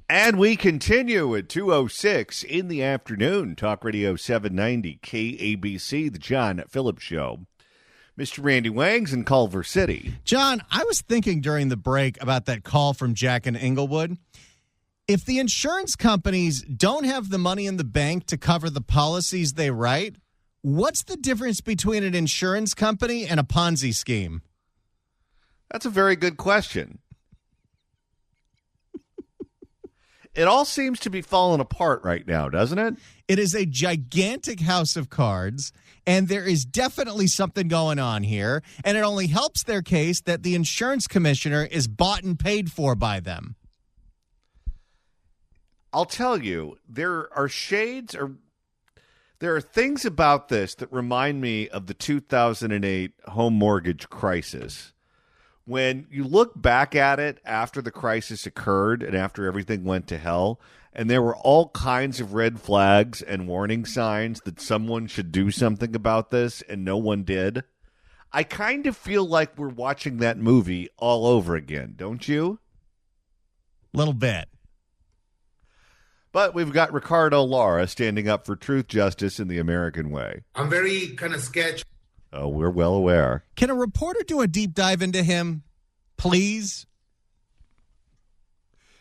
And we continue at 2:06 in the afternoon. Talk Radio 790 KABC, the John Phillips Show. Mr. Randy Wangs in Culver City. John, I was thinking during the break about that call from Jack in Inglewood. If the insurance companies don't have the money in the bank to cover the policies they write, what's the difference between an insurance company and a Ponzi scheme? That's a very good question. It all seems to be falling apart right now, doesn't it? It is a gigantic house of cards, and there is definitely something going on here, and it only helps their case that the insurance commissioner is bought and paid for by them. I'll tell you, there are things about this that remind me of the 2008 home mortgage crisis. When you look back at it after the crisis occurred and after everything went to hell, and there were all kinds of red flags and warning signs that someone should do something about this, and no one did, I kind of feel like we're watching that movie all over again, don't you? Little bit. But we've got Ricardo Lara standing up for truth, justice, and the American way. I'm very kind of sketchy. Oh, we're well aware. Can a reporter do a deep dive into him, please?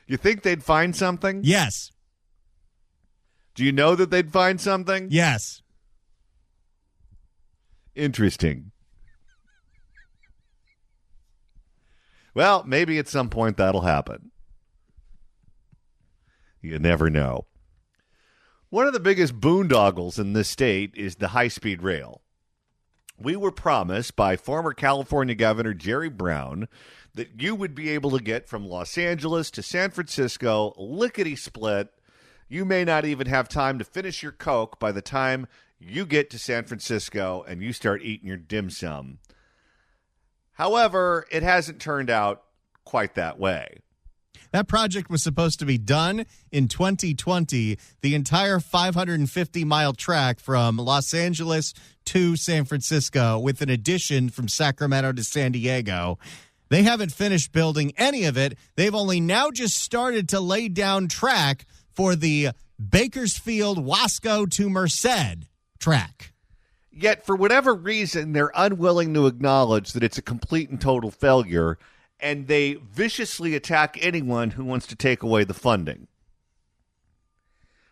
You think they'd find something? Yes. Do you know that they'd find something? Yes. Interesting. Well, maybe at some point that'll happen. You never know. One of the biggest boondoggles in this state is the high-speed rail. We were promised by former California Governor Jerry Brown that you would be able to get from Los Angeles to San Francisco lickety-split. You may not even have time to finish your Coke by the time you get to San Francisco and you start eating your dim sum. However, it hasn't turned out quite that way. That project was supposed to be done in 2020, the entire 550-mile track from Los Angeles to San Francisco, with an addition from Sacramento to San Diego. They haven't finished building any of it. They've only now just started to lay down track for the Bakersfield, Wasco to Merced track. Yet, for whatever reason, they're unwilling to acknowledge that it's a complete and total failure, and they viciously attack anyone who wants to take away the funding.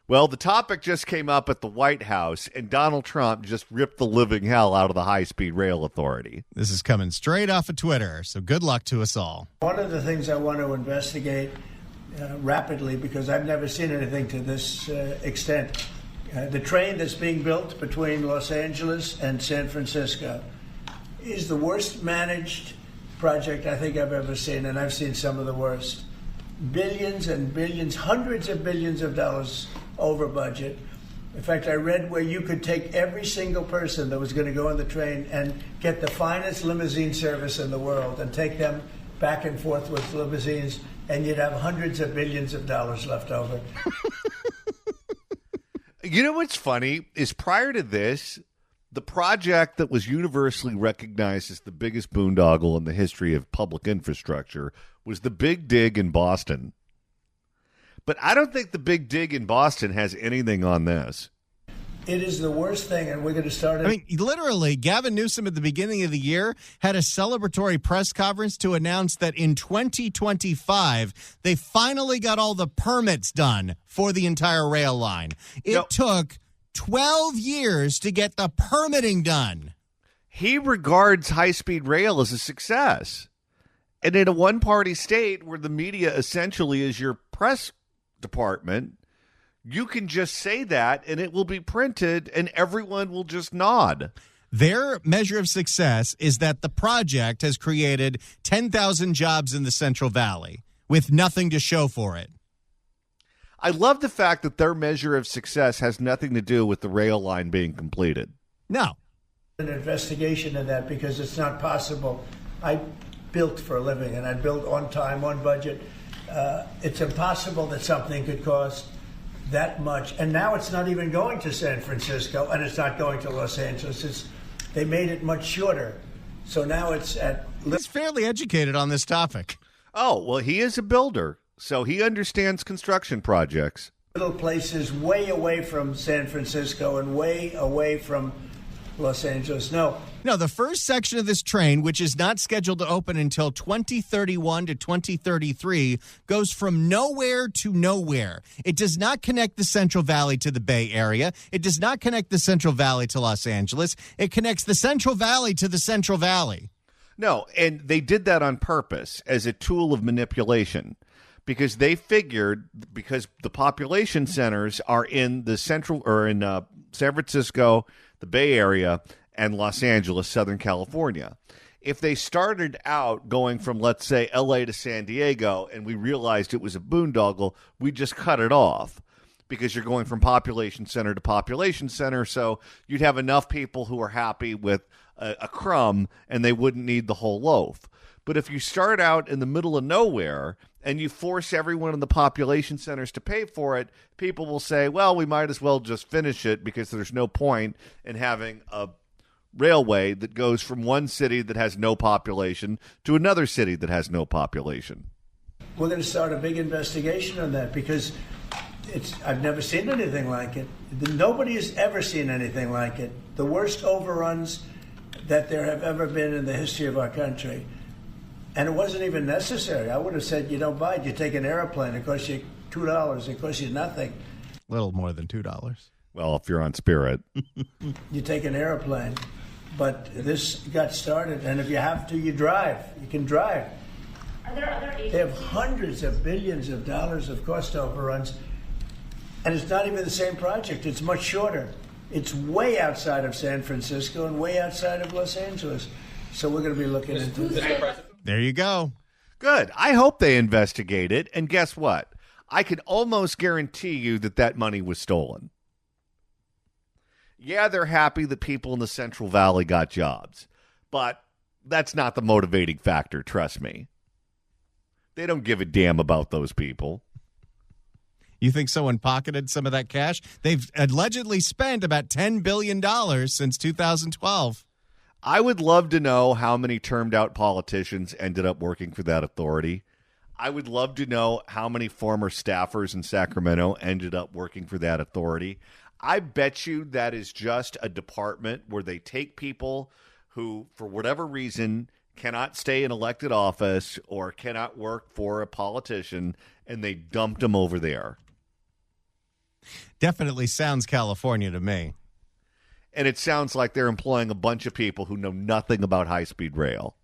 Well, the topic just came up at the White House, and Donald Trump just ripped the living hell out of the High-Speed Rail Authority. This is coming straight off of Twitter, so good luck to us all. One of the things I want to investigate rapidly, because I've never seen anything to this extent, the train that's being built between Los Angeles and San Francisco is the worst managed project I think I've ever seen, and I've seen some of the worst. Billions and billions, hundreds of billions of dollars over budget. In fact, I read where you could take every single person that was going to go on the train and get the finest limousine service in the world and take them back and forth with limousines, and you'd have hundreds of billions of dollars left over. You know what's funny is prior to this, the project that was universally recognized as the biggest boondoggle in the history of public infrastructure was the Big Dig in Boston. But I don't think the Big Dig in Boston has anything on this. It is the worst thing, and we're going to start it. I mean, literally, Gavin Newsom at the beginning of the year had a celebratory press conference to announce that in 2025, they finally got all the permits done for the entire rail line. It took 12 years to get the permitting done. He regards high-speed rail as a success. And in a one-party state where the media essentially is your press department, you can just say that and it will be printed and everyone will just nod. Their measure of success is that the project has created 10,000 jobs in the Central Valley with nothing to show for it. I love the fact that their measure of success has nothing to do with the rail line being completed. No. An investigation of that, because it's not possible. I built for a living, and I built on time, on budget. It's impossible that something could cost that much. And now it's not even going to San Francisco, and it's not going to Los Angeles. They made it much shorter. So now it's at... He's fairly educated on this topic. Oh, well, he is a builder. so he understands construction projects. Little places way away from San Francisco and way away from Los Angeles. No, the first section of this train, which is not scheduled to open until 2031 to 2033, goes from nowhere to nowhere. It does not connect the Central Valley to the Bay Area. It does not connect the Central Valley to Los Angeles. It connects the Central Valley to the Central Valley. No, and they did that on purpose as a tool of manipulation because they figured because the population centers are in the central or in San Francisco, the Bay Area, and Los Angeles, Southern California. If they started out going from, let's say, L.A. to San Diego and we realized it was a boondoggle, we just cut it off because you're going from population center to population center. So you'd have enough people who are happy with a crumb and they wouldn't need the whole loaf. But if you start out in the middle of nowhere and you force everyone in the population centers to pay for it, people will say, well, we might as well just finish it because there's no point in having a railway that goes from one city that has no population to another city that has no population. We're going to start a big investigation on that because I've never seen anything like it. Nobody has ever seen anything like it. The worst overruns that there have ever been in the history of our country. And it wasn't even necessary. I would have said, you don't buy it. You take an airplane. It costs you $2. It costs you nothing. A little more than $2. Well, if you're on Spirit. You take an airplane. But this got started, and if you have to, you drive. You can drive. Are there other agencies? They have hundreds of billions of dollars of cost overruns, and it's not even the same project. It's much shorter. It's way outside of San Francisco and way outside of Los Angeles. So we're going to be looking into this. There you go. Good. I hope they investigate it. And guess what? I can almost guarantee you that that money was stolen. Yeah, they're happy that people in the Central Valley got jobs, but that's not the motivating factor, trust me. They don't give a damn about those people. You think someone pocketed some of that cash? They've allegedly spent about $10 billion since 2012. I would love to know how many termed out politicians ended up working for that authority. I would love to know how many former staffers in Sacramento ended up working for that authority. I bet you that is just a department where they take people who, for whatever reason, cannot stay in elected office or cannot work for a politician, and they dumped them over there. Definitely sounds California to me. And it sounds like they're employing a bunch of people who know nothing about high-speed rail.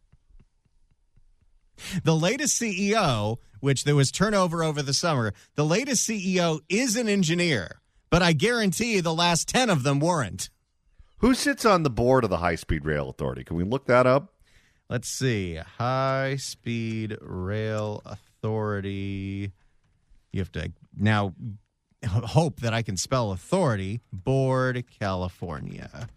The latest CEO, which there was turnover over the summer, the latest CEO is an engineer. But I guarantee you the last 10 of them weren't. Who sits on the board of the High Speed Rail Authority? Can we look that up? Let's see. High Speed Rail Authority. You have to now hope that I can spell authority. Board, California.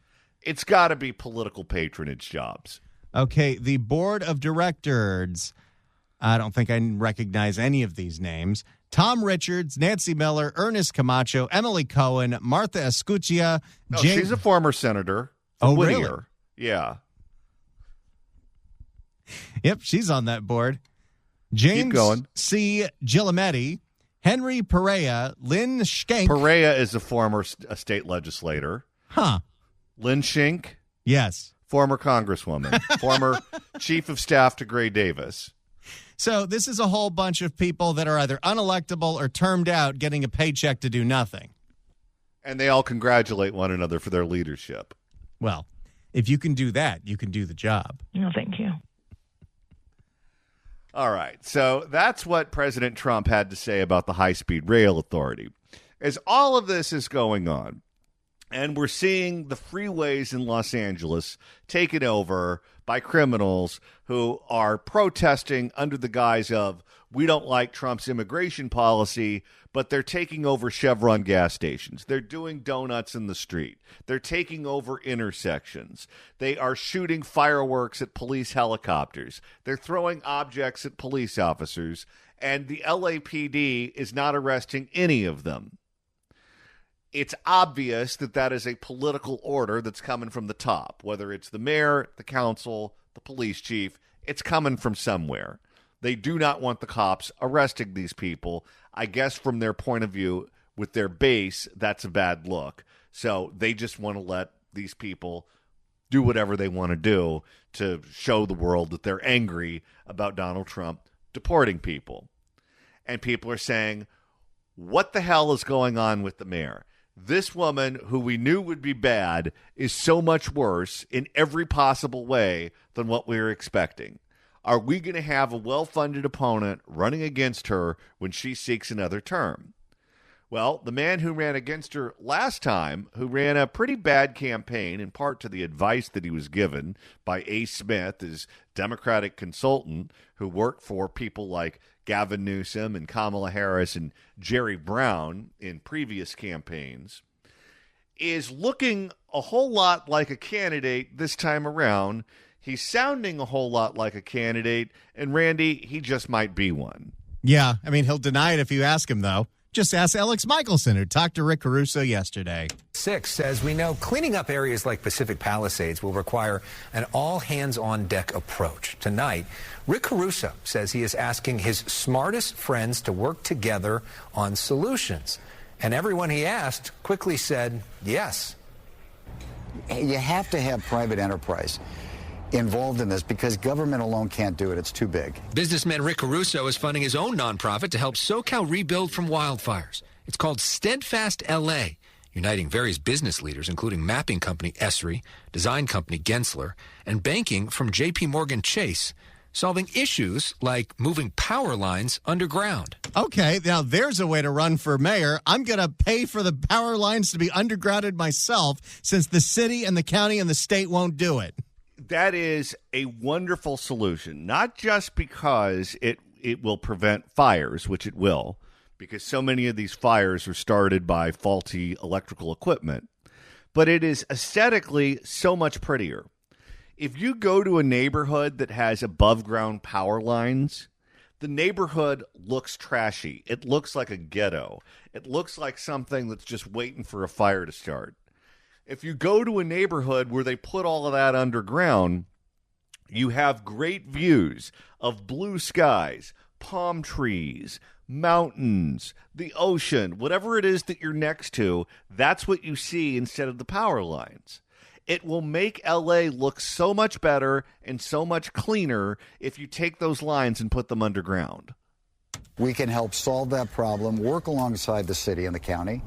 It's got to be political patronage jobs. Okay, the Board of Directors. I don't think I recognize any of these names. Tom Richards, Nancy Miller, Ernest Camacho, Emily Cohen, Martha Escutia. No, she's a former senator. Oh, Whittier. really? Yeah. Yep, she's on that board. James C. Gillametti, Henry Perea, Lynn Schenk. Perea is a former state legislator. Huh. Lynn Schenk. Yes. Former congresswoman. Former chief of staff to Gray Davis. So this is a whole bunch of people that are either unelectable or termed out getting a paycheck to do nothing. And they all congratulate one another for their leadership. Well, if you can do that, you can do the job. No, thank you. All right. So that's what President Trump had to say about the High-Speed Rail Authority. As all of this is going on, and we're seeing the freeways in Los Angeles taken over by criminals who are protesting under the guise of, we don't like Trump's immigration policy, but they're taking over Chevron gas stations. They're doing donuts in the street. They're taking over intersections. They are shooting fireworks at police helicopters. They're throwing objects at police officers, and the LAPD is not arresting any of them. It's obvious that that is a political order that's coming from the top, whether it's the mayor, the council, the police chief. It's coming from somewhere. They do not want the cops arresting these people. I guess from their point of view, with their base, that's a bad look. So they just want to let these people do whatever they want to do to show the world that they're angry about Donald Trump deporting people. And people are saying, what the hell is going on with the mayor? This woman, who we knew would be bad, is so much worse in every possible way than what we were expecting. Are we going to have a well-funded opponent running against her when she seeks another term? Well, the man who ran against her last time, who ran a pretty bad campaign, in part to the advice that he was given by A. Smith, his Democratic consultant, who worked for people like Gavin Newsom and Kamala Harris and Jerry Brown in previous campaigns, is looking a whole lot like a candidate this time around. He's sounding a whole lot like a candidate, and Randy, he just might be one. Yeah, I mean, he'll deny it if you ask him, though. Just ask Alex Michelson, who talked to Rick Caruso yesterday. 6 says we know cleaning up areas like Pacific Palisades will require an all-hands-on-deck approach. Tonight, Rick Caruso says he is asking his smartest friends to work together on solutions. And everyone he asked quickly said yes. You have to have private enterprise involved in this because government alone can't do it. It's too big. Businessman Rick Caruso is funding his own nonprofit to help SoCal rebuild from wildfires. It's called Steadfast LA, uniting various business leaders, including mapping company Esri, design company Gensler, and banking from J.P. Morgan Chase, solving issues like moving power lines underground. Okay, now there's a way to run for mayor. I'm going to pay for the power lines to be undergrounded myself since the city and the county and the state won't do it. That is a wonderful solution, not just because it will prevent fires, which it will, because so many of these fires are started by faulty electrical equipment, but it is aesthetically so much prettier. If you go to a neighborhood that has above-ground power lines, the neighborhood looks trashy. It looks like a ghetto. It looks like something that's just waiting for a fire to start. If you go to a neighborhood where they put all of that underground, you have great views of blue skies, palm trees, mountains, the ocean, whatever it is that you're next to. That's what you see instead of the power lines. It will make LA look so much better and so much cleaner if you take those lines and put them underground. We can help solve that problem, work alongside the city and the county,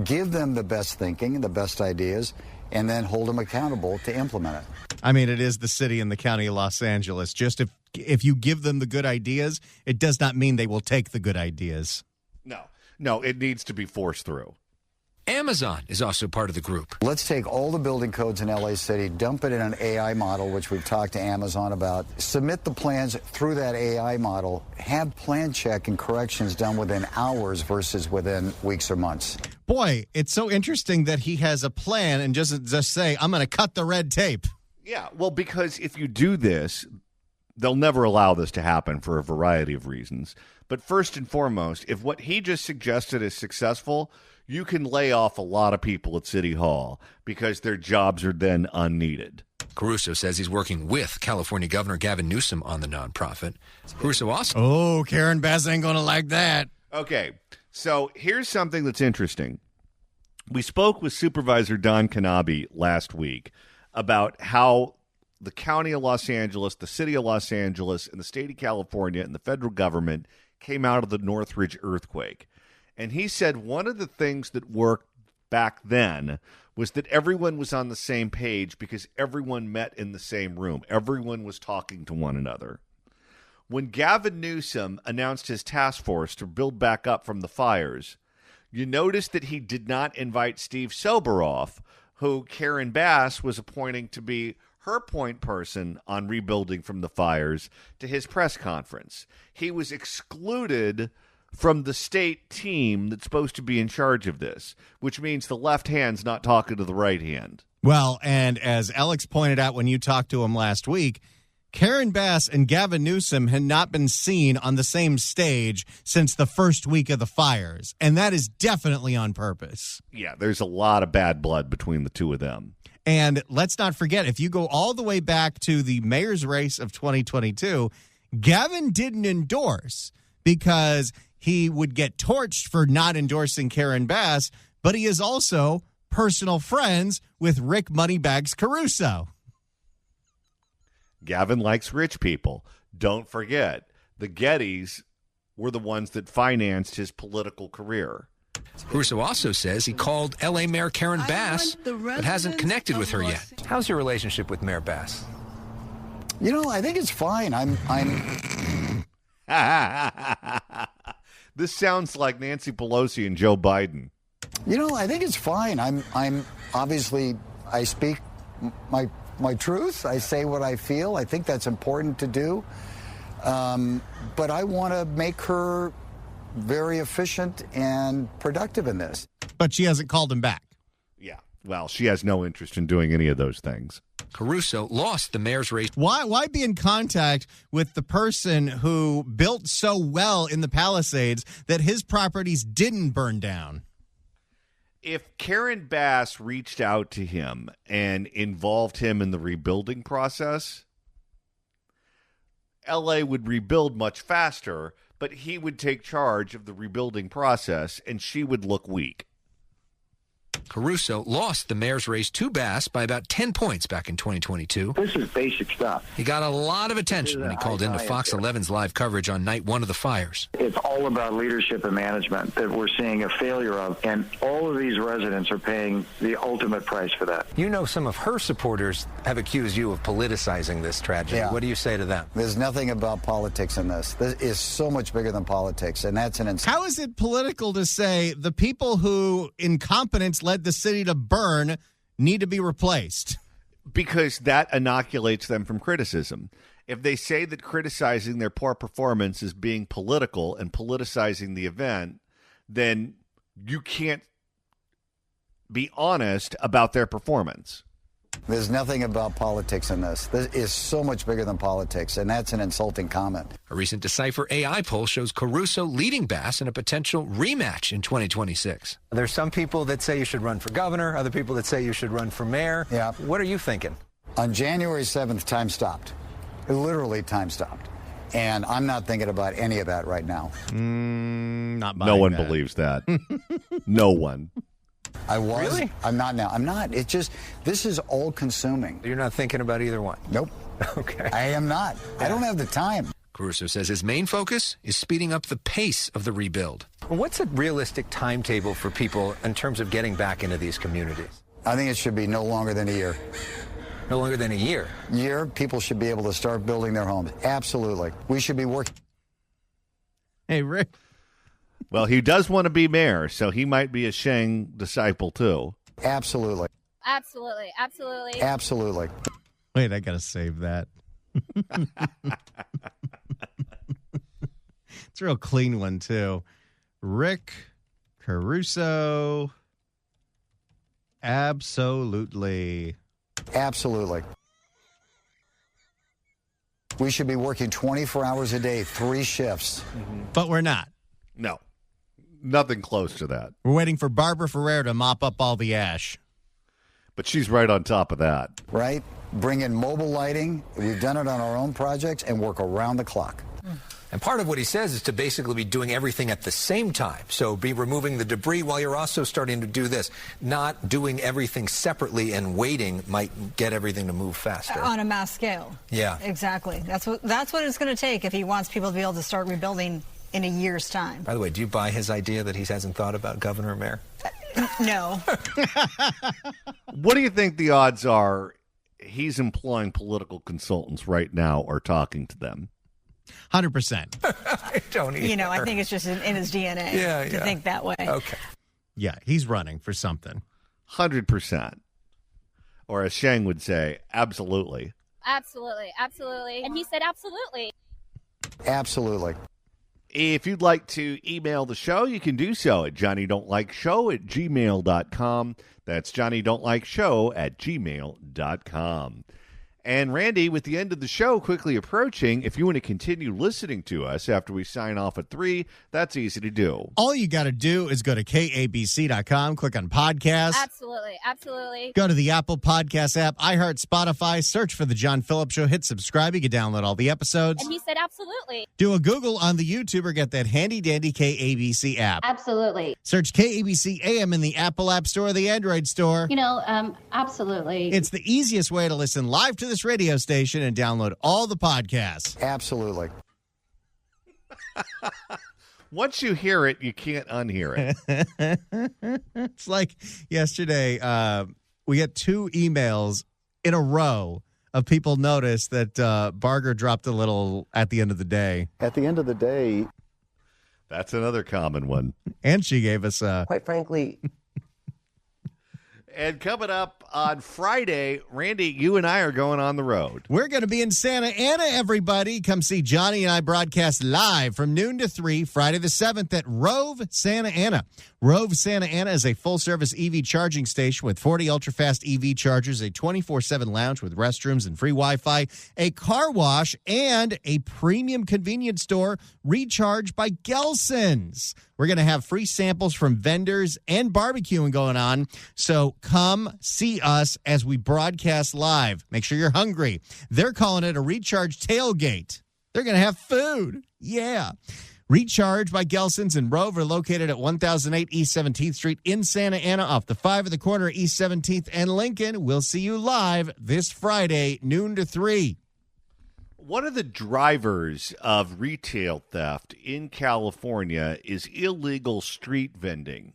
give them the best thinking and the best ideas, and then hold them accountable to implement it. I mean, it is the city and the county of Los Angeles. Just if you give them the good ideas, it does not mean they will take the good ideas. No, it needs to be forced through. Amazon is also part of the group. Let's take all the building codes in LA City, dump it in an AI model, which we've talked to Amazon about, submit the plans through that AI model, have plan check and corrections done within hours versus within weeks or months. Boy, it's so interesting that he has a plan and just say, I'm going to cut the red tape. Yeah, well, because if you do this, they'll never allow this to happen for a variety of reasons. But first and foremost, if what he just suggested is successful, you can lay off a lot of people at City Hall because their jobs are then unneeded. Caruso says he's working with California Governor Gavin Newsom on the nonprofit. Caruso also... Oh, Karen Bass ain't going to like that. Okay, so here's something that's interesting. We spoke with Supervisor Don Knabe last week about how the county of Los Angeles, the city of Los Angeles, and the state of California and the federal government came out of the Northridge earthquake. And he said one of the things that worked back then was that everyone was on the same page because everyone met in the same room. Everyone was talking to one another. When Gavin Newsom announced his task force to build back up from the fires, you notice that he did not invite Steve Soberoff, who Karen Bass was appointing to be her point person on rebuilding from the fires, to his press conference. He was excluded from the state team that's supposed to be in charge of this, which means the left hand's not talking to the right hand. Well, and as Alex pointed out when you talked to him last week, Karen Bass and Gavin Newsom had not been seen on the same stage since the first week of the fires, and that is definitely on purpose. Yeah, there's a lot of bad blood between the two of them. And let's not forget, if you go all the way back to the mayor's race of 2022, Gavin didn't endorse because he would get torched for not endorsing Karen Bass, but he is also personal friends with Rick Moneybags Caruso. Gavin likes rich people. Don't forget, the Gettys were the ones that financed his political career. Caruso also says he called L.A. Mayor Karen Bass, but hasn't connected with her yet. How's your relationship with Mayor Bass? You know, I think it's fine. This sounds like Nancy Pelosi and Joe Biden. You know, I think it's fine. I'm obviously, I speak my truth. I say what I feel. I think that's important to do. But I want to make her very efficient and productive in this. But she hasn't called him back. Yeah, well, she has no interest in doing any of those things. Caruso lost the mayor's race. Why be in contact with the person who built so well in the Palisades that his properties didn't burn down? If Karen Bass reached out to him and involved him in the rebuilding process, LA would rebuild much faster, but he would take charge of the rebuilding process and she would look weak. Caruso lost the mayor's race to Bass by about 10 points back in 2022. This is basic stuff. He got a lot of attention when he called into Fox 11's live coverage on night one of the fires. It's all about leadership and management that we're seeing a failure of, and all of these residents are paying the ultimate price for that. You know, some of her supporters have accused you of politicizing this tragedy. Yeah. What do you say to them? There's nothing about politics in this. This is so much bigger than politics, and that's an How is it political to say the people who incompetence led the city to burn need to be replaced? Because that inoculates them from criticism. If they say that criticizing their poor performance is being political and politicizing the event, then you can't be honest about their performance. There's nothing about politics in this. This is so much bigger than politics, and that's an insulting comment. A recent Decipher AI poll shows Caruso leading Bass in a potential rematch in 2026. There's some people that say you should run for governor, other people that say you should run for mayor. Yeah. What are you thinking? On January 7th, time stopped. Literally, time stopped. And I'm not thinking about any of that right now. Not buying No one that. believes that. No one. I was. Really? I'm not now. I'm not. It's just, this is all consuming. You're not thinking about either one? Nope. Okay. I am not. I don't have the time. Caruso says his main focus is speeding up the pace of the rebuild. What's a realistic timetable for people in terms of getting back into these communities? I think it should be no longer than a year. No longer than a year. People should be able to start building their homes. Absolutely. We should be working. Hey, Rick. Well, he does want to be mayor, so he might be a Shang disciple, too. Absolutely. Absolutely. Absolutely. Absolutely. Wait, I got to save that. It's a real clean one, too. Rick Caruso. Absolutely. Absolutely. We should be working 24 hours a day, 3 shifts. But we're not. No. Nothing close to that. We're waiting for Barbara Ferrer to mop up all the ash. But she's right on top of that. Right? Bring in mobile lighting. We've done it on our own projects and work around the clock. And part of what he says is to basically be doing everything at the same time. So be removing the debris while you're also starting to do this. Not doing everything separately and waiting might get everything to move faster. On a mass scale. Yeah. Exactly. That's what it's going to take if he wants people to be able to start rebuilding in a year's time. By the way, do you buy his idea that he hasn't thought about governor or mayor? No. What do you think the odds are he's employing political consultants right now or talking to them? 100%. I don't either. You know, I think it's just in his DNA to think that way. Okay. Yeah, he's running for something. 100%. Or as Shang would say, absolutely. Absolutely. Absolutely. And he said absolutely. Absolutely. If you'd like to email the show, you can do so at johnnydon'tlikeshow@gmail.com. That's johnnydon'tlikeshow@gmail.com. And Randy, with the end of the show quickly approaching, if you want to continue listening to us after we sign off at 3, that's easy to do. All you got to do is go to kabc.com, click on podcast. Absolutely. Absolutely. Go to the Apple Podcast app, iHeart, Spotify, search for The John Phillips Show, hit subscribe. You can download all the episodes. And he said absolutely. Do a Google on the YouTube or get that handy-dandy KABC app. Absolutely. Search KABC AM in the Apple App Store or the Android Store. Absolutely. It's the easiest way to listen live to this radio station and download all the podcasts. Absolutely. Once you hear it, you can't unhear it. It's like yesterday, we got 2 emails in a row of people noticed that Barger dropped a little at the end of the day. At the end of the day, That's another common one. And she gave us quite frankly. And coming up on Friday, Randy, you and I are going on the road. We're going to be in Santa Ana, everybody. Come see Johnny and I broadcast live from noon to 3, Friday the 7th at Rove, Santa Ana. Rove, Santa Ana is a full-service EV charging station with 40 ultra-fast EV chargers, a 24/7 lounge with restrooms and free Wi-Fi, a car wash, and a premium convenience store, Recharge by Gelson's. We're going to have free samples from vendors and barbecuing going on. So come see us as we broadcast live. Make sure you're hungry. They're calling it a Recharge tailgate. They're going to have food. Yeah. Recharge by Gelson's and Rove are located at 1008 East 17th Street in Santa Ana off the 5 at the corner of East 17th and Lincoln. We'll see you live this Friday, noon to 3. One of the drivers of retail theft in California is illegal street vending.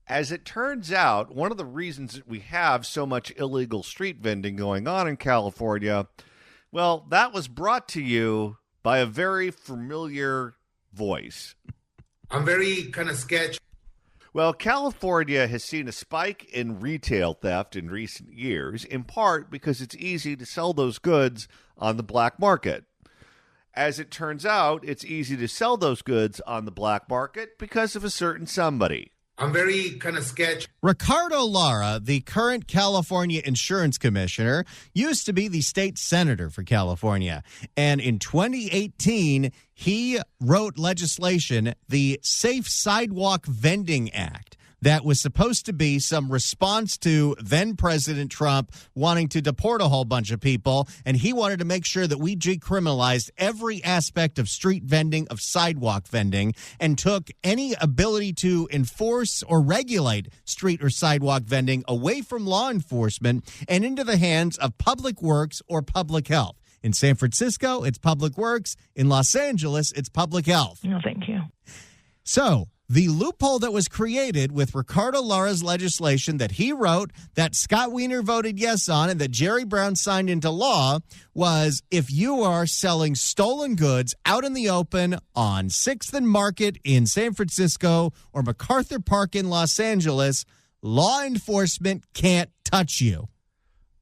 As it turns out, one of the reasons that we have so much illegal street vending going on in California, well, that was brought to you by a very familiar voice. I'm very kind of sketchy. Well, California has seen a spike in retail theft in recent years, in part because it's easy to sell those goods on the black market. As it turns out, it's easy to sell those goods on the black market because of a certain somebody. I'm very kind of sketchy. Ricardo Lara, the current California insurance commissioner, used to be the state senator for California. And in 2018, he wrote legislation, the Safe Sidewalk Vending Act, that was supposed to be some response to then President Trump wanting to deport a whole bunch of people. And he wanted to make sure that we decriminalized every aspect of street vending, of sidewalk vending, and took any ability to enforce or regulate street or sidewalk vending away from law enforcement and into the hands of public works or public health. In San Francisco, it's public works. In Los Angeles, it's public health. No, thank you. So the loophole that was created with Ricardo Lara's legislation that he wrote, that Scott Wiener voted yes on, and that Jerry Brown signed into law was if you are selling stolen goods out in the open on 6th and Market in San Francisco or MacArthur Park in Los Angeles, law enforcement can't touch you.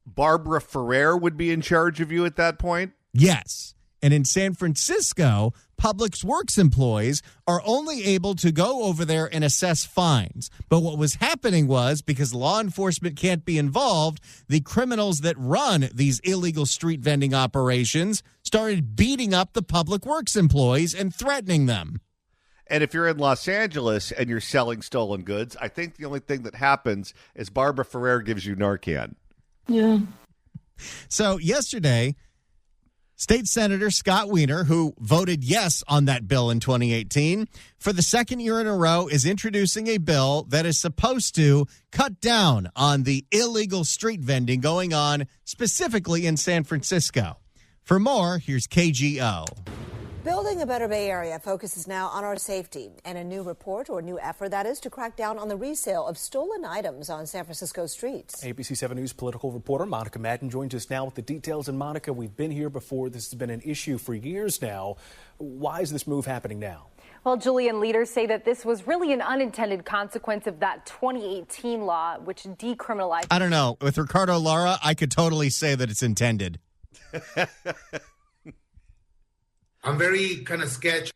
Barbara Ferrer would be in charge of you at that point? Yes. And in San Francisco, public works employees are only able to go over there and assess fines. But what was happening was, because law enforcement can't be involved, the criminals that run these illegal street vending operations started beating up the public works employees and threatening them. And if you're in Los Angeles and you're selling stolen goods, I think the only thing that happens is Barbara Ferrer gives you Narcan. Yeah. So yesterday, State Senator Scott Wiener, who voted yes on that bill in 2018, for the second year in a row is introducing a bill that is supposed to cut down on the illegal street vending going on specifically in San Francisco. For more, here's KGO. Building a better Bay Area focuses now on our safety, and a new report or new effort that is to crack down on the resale of stolen items on San Francisco streets. ABC 7 News political reporter Monica Madden joins us now with the details. And Monica, we've been here before. This has been an issue for years now. Why is this move happening now? Well, Julian, leaders say that this was really an unintended consequence of that 2018 law, which decriminalized. I don't know. With Ricardo Lara, I could totally say that it's intended. I'm very kind of sketchy.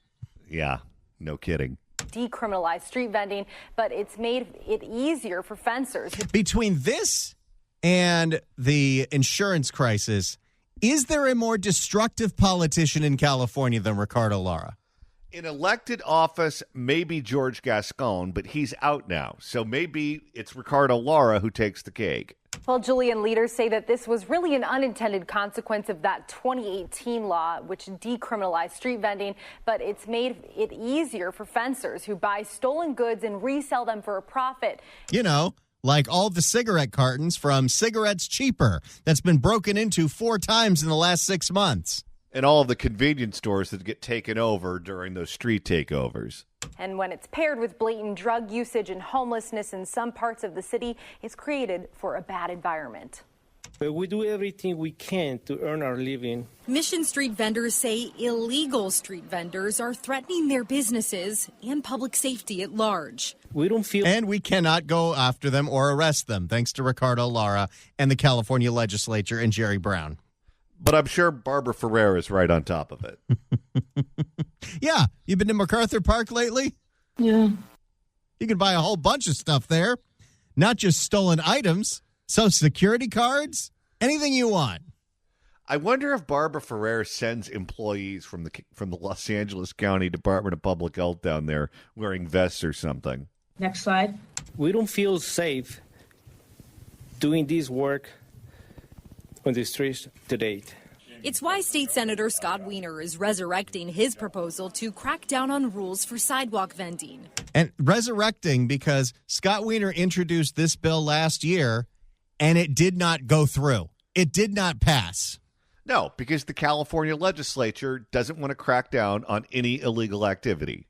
Yeah, no kidding. Decriminalize street vending, but it's made it easier for fencers. Between this and the insurance crisis, Is there a more destructive politician in California than Ricardo Lara? In elected office, maybe George Gascon, but he's out now. So maybe it's Ricardo Lara who takes the cake. Well, Julian, leaders say that this was really an unintended consequence of that 2018 law, which decriminalized street vending, but it's made it easier for fencers who buy stolen goods and resell them for a profit. You know, like all the cigarette cartons from Cigarettes Cheaper that's been broken into 4 times in the last 6 months. And all of the convenience stores that get taken over during those street takeovers. And when it's paired with blatant drug usage and homelessness in some parts of the city, it's created for a bad environment. But we do everything we can to earn our living. Mission Street vendors say illegal street vendors are threatening their businesses and public safety at large. We don't feel... And we cannot go after them or arrest them, thanks to Ricardo Lara and the California legislature and Jerry Brown. But I'm sure Barbara Ferrer is right on top of it. Yeah. You been to MacArthur Park lately? Yeah. You can buy a whole bunch of stuff there. Not just stolen items. Social security cards. Anything you want. I wonder if Barbara Ferrer sends employees from the Los Angeles County Department of Public Health down there wearing vests or something. Next slide. We don't feel safe doing this work on the streets to date. It's why State Senator Scott Wiener is resurrecting his proposal to crack down on rules for sidewalk vending. And resurrecting because Scott Wiener introduced this bill last year and it did not go through. It did not pass. No, because the California legislature doesn't want to crack down on any illegal activity.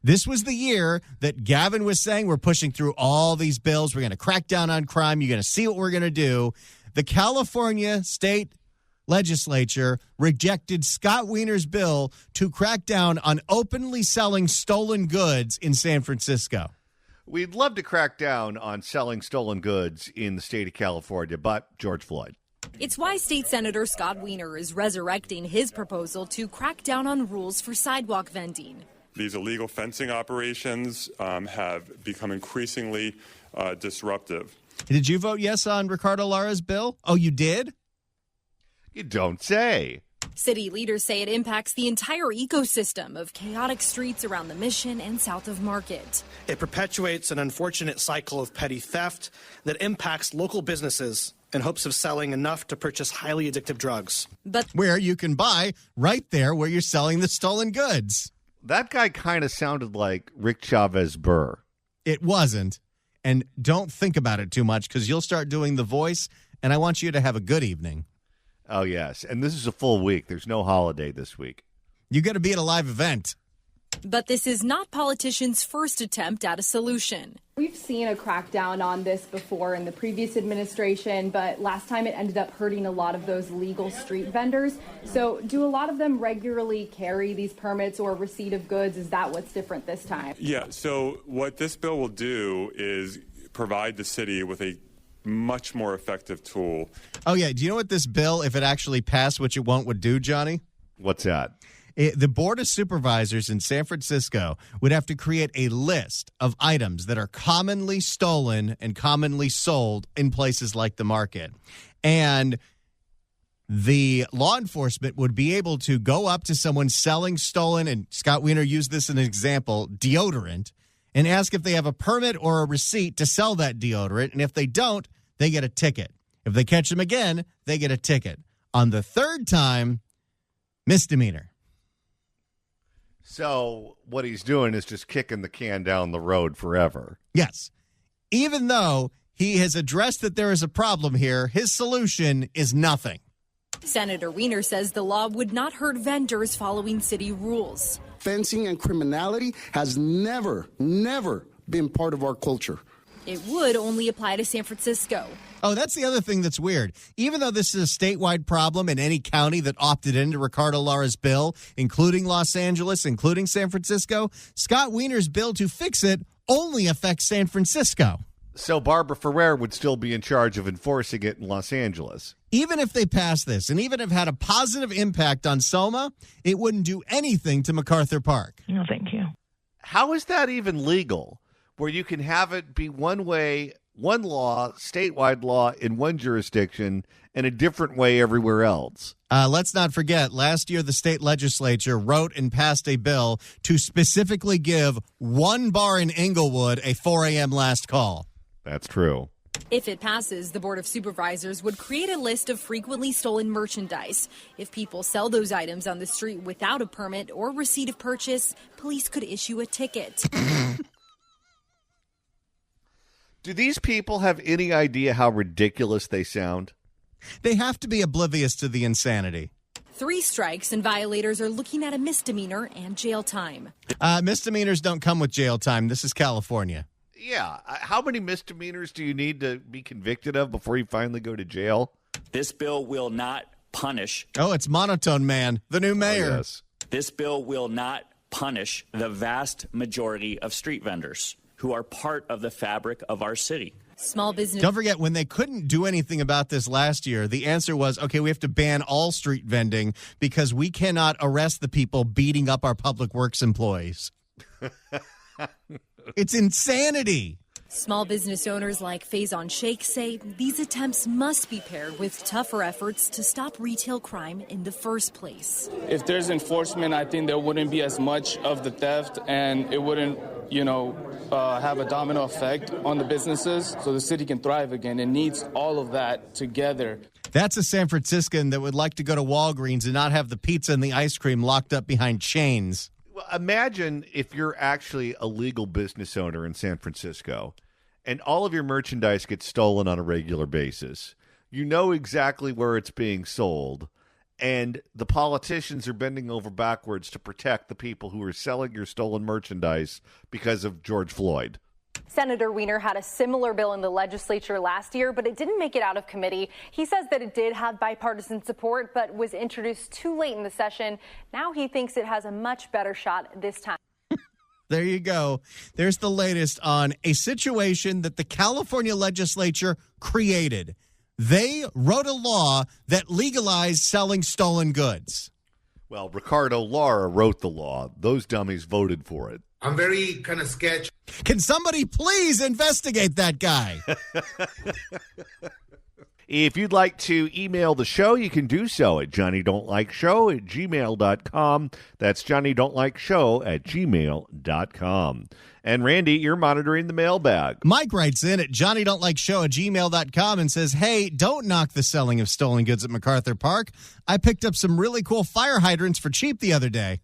This was the year that Gavin was saying we're pushing through all these bills. We're going to crack down on crime. You're going to see what we're going to do. The California state legislature rejected Scott Wiener's bill to crack down on openly selling stolen goods in San Francisco. We'd love to crack down on selling stolen goods in the state of California, but George Floyd. It's why State Senator Scott Wiener is resurrecting his proposal to crack down on rules for sidewalk vending. These illegal fencing operations have become increasingly disruptive. Did you vote yes on Ricardo Lara's bill? Oh, you did? You don't say. City leaders say it impacts the entire ecosystem of chaotic streets around the Mission and south of Market. It perpetuates an unfortunate cycle of petty theft that impacts local businesses in hopes of selling enough to purchase highly addictive drugs. But where you can buy right there where you're selling the stolen goods. That guy kind of sounded like Rick Chavez Burr. It wasn't. And don't think about it too much because you'll start doing the voice, and I want you to have a good evening. Oh, yes. And this is a full week. There's no holiday this week. You got to be at a live event. But this is not politicians' first attempt at a solution. We've seen a crackdown on this before in the previous administration, but last time it ended up hurting a lot of those legal street vendors. So do a lot of them regularly carry these permits or receipt of goods? Is that what's different this time? Yeah, so what this bill will do is provide the city with a much more effective tool. Oh, yeah. Do you know what this bill, if it actually passed, what you want would do, Johnny? What's that? The Board of Supervisors in San Francisco would have to create a list of items that are commonly stolen and commonly sold in places like the Market. And the law enforcement would be able to go up to someone selling stolen, and Scott Wiener used this as an example, deodorant, and ask if they have a permit or a receipt to sell that deodorant. And if they don't, they get a ticket. If they catch them again, they get a ticket. On the third time, misdemeanor. So what he's doing is just kicking the can down the road forever. Yes. Even though he has addressed that there is a problem here, his solution is nothing. Senator Wiener says the law would not hurt vendors following city rules. Fencing and criminality has never been part of our culture. It would only apply to San Francisco. Oh, that's the other thing that's weird. Even though this is a statewide problem in any county that opted into Ricardo Lara's bill, including Los Angeles, including San Francisco, Scott Wiener's bill to fix it only affects San Francisco. So Barbara Ferrer would still be in charge of enforcing it in Los Angeles. Even if they pass this, and even if it had a positive impact on Soma, it wouldn't do anything to MacArthur Park. No, thank you. How is that even legal? Where you can have it be one way one law, statewide law in one jurisdiction, and a different way everywhere else. Let's not forget, last year the state legislature wrote and passed a bill to specifically give one bar in Inglewood a 4 a.m. last call. That's true. If it passes, the Board of Supervisors would create a list of frequently stolen merchandise. If people sell those items on the street without a permit or receipt of purchase, police could issue a ticket. Do these people have any idea how ridiculous they sound? They have to be oblivious to the insanity. 3 strikes and violators are looking at a misdemeanor and jail time. Misdemeanors don't come with jail time. This is California. Yeah. How many misdemeanors do you need to be convicted of before you finally go to jail? This bill will not punish. Oh, it's Monotone Man, the new mayor. Oh, yes. This bill will not punish the vast majority of street vendors who are part of the fabric of our city. Small business. Don't forget, when they couldn't do anything about this last year, the answer was, okay, we have to ban all street vending because we cannot arrest the people beating up our public works employees. It's insanity. Small business owners like Faison Sheikh say these attempts must be paired with tougher efforts to stop retail crime in the first place. If there's enforcement, I think there wouldn't be as much of the theft, and it wouldn't, have a domino effect on the businesses so the city can thrive again. It needs all of that together. That's a San Franciscan that would like to go to Walgreens and not have the pizza and the ice cream locked up behind chains. Well, imagine if you're actually a legal business owner in San Francisco and all of your merchandise gets stolen on a regular basis. You know exactly where it's being sold, and the politicians are bending over backwards to protect the people who are selling your stolen merchandise because of George Floyd. Senator Wiener had a similar bill in the legislature last year, but it didn't make it out of committee. He says that it did have bipartisan support, but was introduced too late in the session. Now he thinks it has a much better shot this time. There you go. There's the latest on a situation that the California legislature created. They wrote a law that legalized selling stolen goods. Well, Ricardo Lara wrote the law. Those dummies voted for it. I'm very kind of sketchy. Can somebody please investigate that guy? If you'd like to email the show, you can do so at johnnydon'tlikeshow@gmail.com. That's johnnydon'tlikeshow@gmail.com. And Randy, you're monitoring the mailbag. Mike writes in at johnnydon'tlikeshow@gmail.com and says, hey, don't knock the selling of stolen goods at MacArthur Park. I picked up some really cool fire hydrants for cheap the other day.